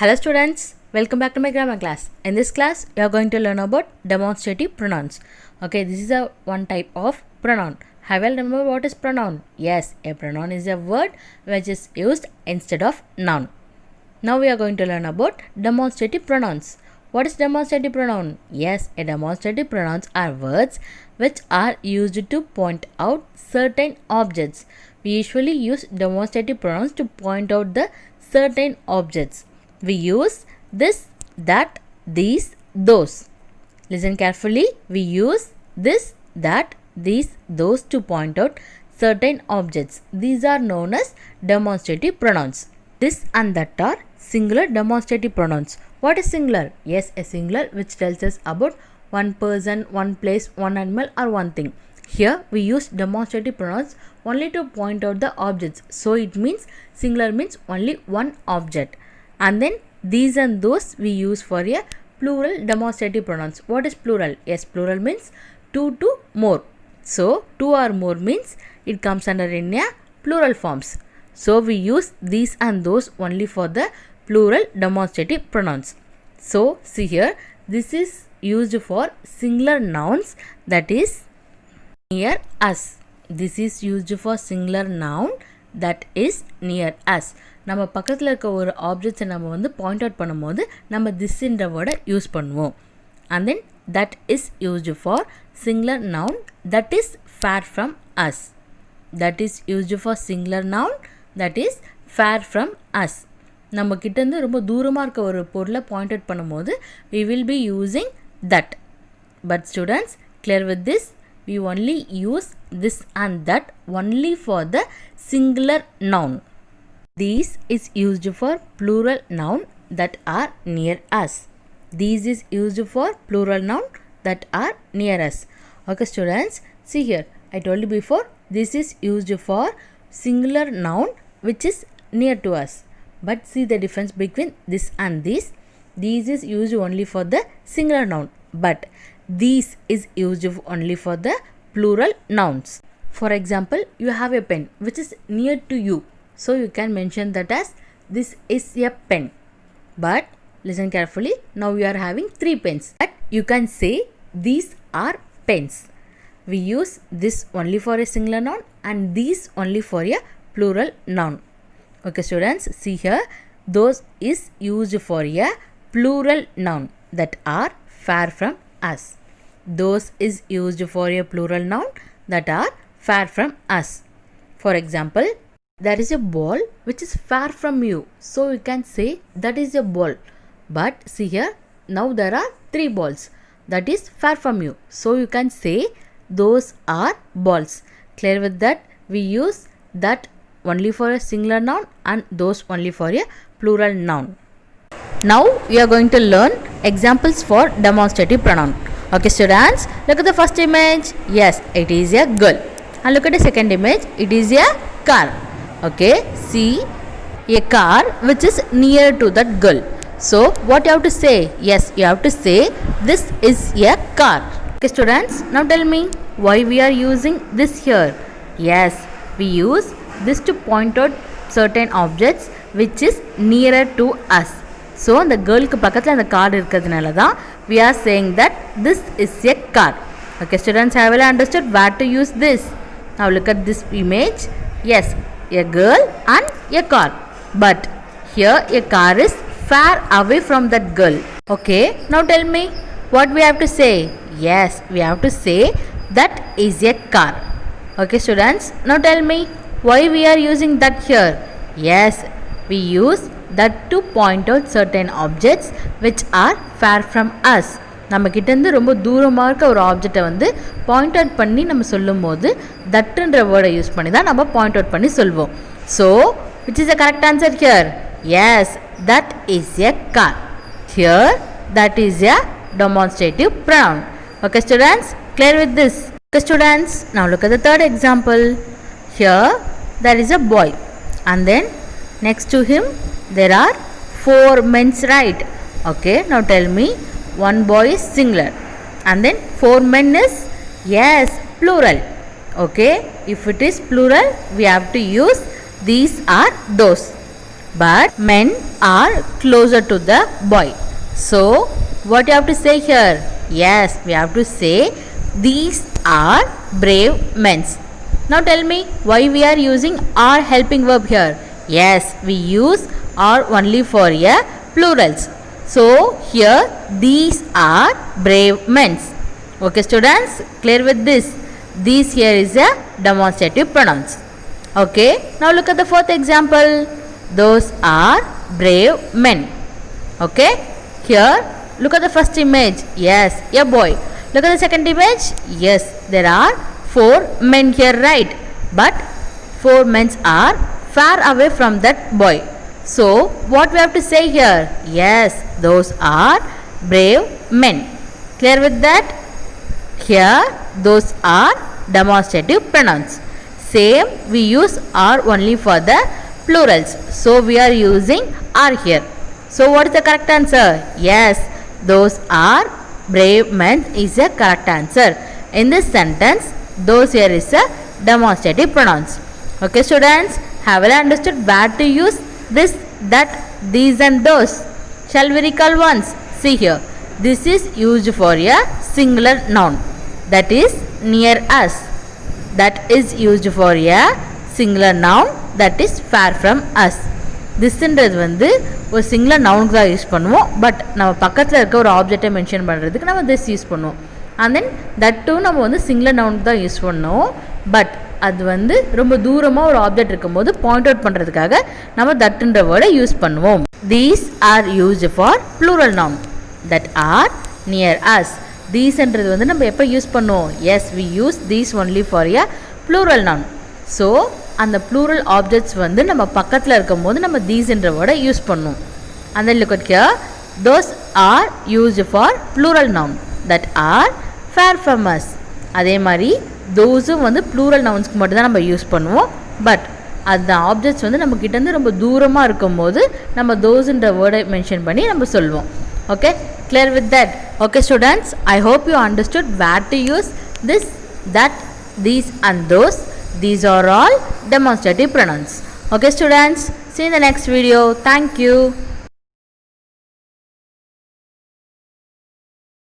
Hello students, welcome back to my grammar class. In this class, we are going to learn about demonstrative pronouns. Okay, this is a one type of pronoun. Have you remember what is pronoun? Yes, a pronoun is a word which is used instead of noun. Now we are going to learn about demonstrative pronouns. What is demonstrative pronoun? Yes, a demonstrative pronouns are words which are used to point out certain objects. We usually use demonstrative pronouns to point out the certain objects. We use this, that, these, those. Listen carefully. We use this, that, these, those to point out certain objects. These are known as demonstrative pronouns. This and that are singular demonstrative pronouns. What is singular? Yes, a singular which tells us about one person, one place, one animal or one thing. Here we use demonstrative pronouns only to point out the objects. So it means singular means only one object. And then these and those we use for a plural demonstrative pronouns. What is plural? Yes, plural means two to more. So two or more means it comes under in a plural forms. So we use these and those only for the plural demonstrative pronouns. So see here, this is used for singular nouns, that is near us. This is used for singular noun, that is near us. நம்ம பக்கத்தில் இருக்க ஒரு ஆப்ஜெக்ட்ஸை நம்ம வந்து point out பண்ணும்போது நம்ம திஸ்ன்ற வேர்டை use பண்ணுவோம். And then that is used for singular noun, that is far from us. That is used for singular noun, that is far from us. நம்ம கிட்டேருந்து ரொம்ப தூரமாக இருக்க ஒரு பொருளை பாயிண்ட் அவுட் பண்ணும்போது we will be using that. But students, clear with this, we only use this and that only for the singular noun. These is used for plural noun that are near us. These is used for plural noun that are near us. Okay students, see here, I told you before, this is used for singular noun which is near to us. But see the difference between this and this. These is used only for the singular noun, but these is used only for the plural nouns. For example, you have a pen which is near to you. So you can mention that as this is a pen. But listen carefully. Now we are having 3 pens. But you can say these are pens. We use this only for a singular noun and these only for a plural noun. Okay students, see here. Those is used for a plural noun that are far from us. Those is used for a plural noun that are far from us. For example, there is a ball which is far from you. So you can say that is a ball. But see here, now there are 3 balls that is far from you. So you can say those are balls. Clear with that? We use that only for a singular noun and those only for a plural noun. Now we are going to learn examples for demonstrative pronoun. Okay students, look at the first image. Yes, it is a girl. And look at the second image. It is a car. Okay, see a car which is near to that girl. So what you have to say? Yes, you have to say this is a car. Okay students, now tell me why we are using this here. Yes, we use this to point out certain objects which is nearer to us. So the girl ku பக்கத்துல அந்த car இருக்கிறதுனால தான் we are saying that this is a car. Okay students, have you understood where to use this? Now look at this image. Yes, a girl and a car. But here a car is far away from that girl. Okay, now tell me what we have to say. Yes, we have to say that is a car. Okay students, now tell me why we are using that here. Yes, we use that to point out certain objects which are far from us. நம்ம கிட்டேருந்து ரொம்ப தூரமாக இருக்க ஒரு ஆப்ஜெக்டை வந்து point out பண்ணி நம்ம சொல்லும் போது தட்டுன்ற வேர்டை யூஸ் பண்ணி தான் நம்ம பாயிண்ட் அவுட் பண்ணி சொல்வோம். So which is the correct answer here? Yes, that is a car. Here that is a demonstrative pronoun. Okay students, clear with this? Okay students, now look at the third example. Here there is a boy and then next to him there are 4 men, right? Okay, now tell me, one boy is singular and then 4 men is, yes, plural. Okay, if it is plural we have to use these are those. but men are closer to the boy. So what you have to say here? Yes, we have to say these are brave men. Now tell me why we are using are helping verb here. Yes, we use are only for a plurals. So here these are brave men. Okay students, clear with this? These here is a demonstrative pronouns. Okay, now look at the fourth example. Those are brave men. Okay, here look at the first image. Yes, a boy. Look at the second image. Yes, there are 4 men here, right? But 4 men are far away from that boy. So what we have to say here? Yes, those are brave men. Clear with that? Here those are demonstrative pronouns. Same, we use are only for the plurals. So we are using are here. So what is the correct answer? Yes, those are brave men is a correct answer. In this sentence, those here is a demonstrative pronouns. Okay students, have you understood where to use this, that, these and those? Shall we recall once? See here, this is used for a singular noun, that is near us. That is used for a singular noun, that is far from us. திஸ்ன்றது வந்து ஒரு singular நவுனுக்கு தான் use பண்ணுவோம். But நம்ம பக்கத்தில் இருக்க ஒரு ஆப்ஜெக்டை mention பண்ணுறதுக்கு நம்ம திஸ் யூஸ் பண்ணுவோம். அண்ட் தென் தட் டூ நம்ம வந்து சிங்குலர் நவுனுக்கு தான் யூஸ் பண்ணுவோம். பட் அது வந்து ரொம்ப தூரமாக ஒரு ஆப்ஜெக்ட் இருக்கும்போது பாயிண்ட் அவுட் பண்ணுறதுக்காக நம்ம தட்டுன்ற வேர்டை யூஸ் பண்ணுவோம். These are used for plural noun, that are near us. தீஸ்ன்றது வந்து நம்ம எப்போ யூஸ் பண்ணுவோம்? Yes, we use these only for a plural noun. So அந்த ப்ளூரல் ஆப்ஜெக்ட்ஸ் வந்து நம்ம பக்கத்தில் இருக்கும் போது நம்ம தீஸ்ன்ற வேர்டை யூஸ் பண்ணுவோம். அந்த look at here, those are used for plural noun, that are far from us. அதே மாதிரி தோஸும் வந்து ப்ளூரல் நவுன்ஸ்க்கு மட்டும் தான் நம்ம யூஸ் பண்ணுவோம். பட் அந்த ஆப்ஜெக்ட்ஸ் வந்து நம்ம கிட்டேருந்து ரொம்ப தூரமாக இருக்கும்போது நம்ம தோஸ்ன்ற வேர்டை மென்ஷன் பண்ணி நம்ம சொல்லுவோம். Okay, clear with that? Okay students, I hope you understood where to use this, that, these and those. These are all demonstrative pronouns. Okay students, see you in the next video. Thank you.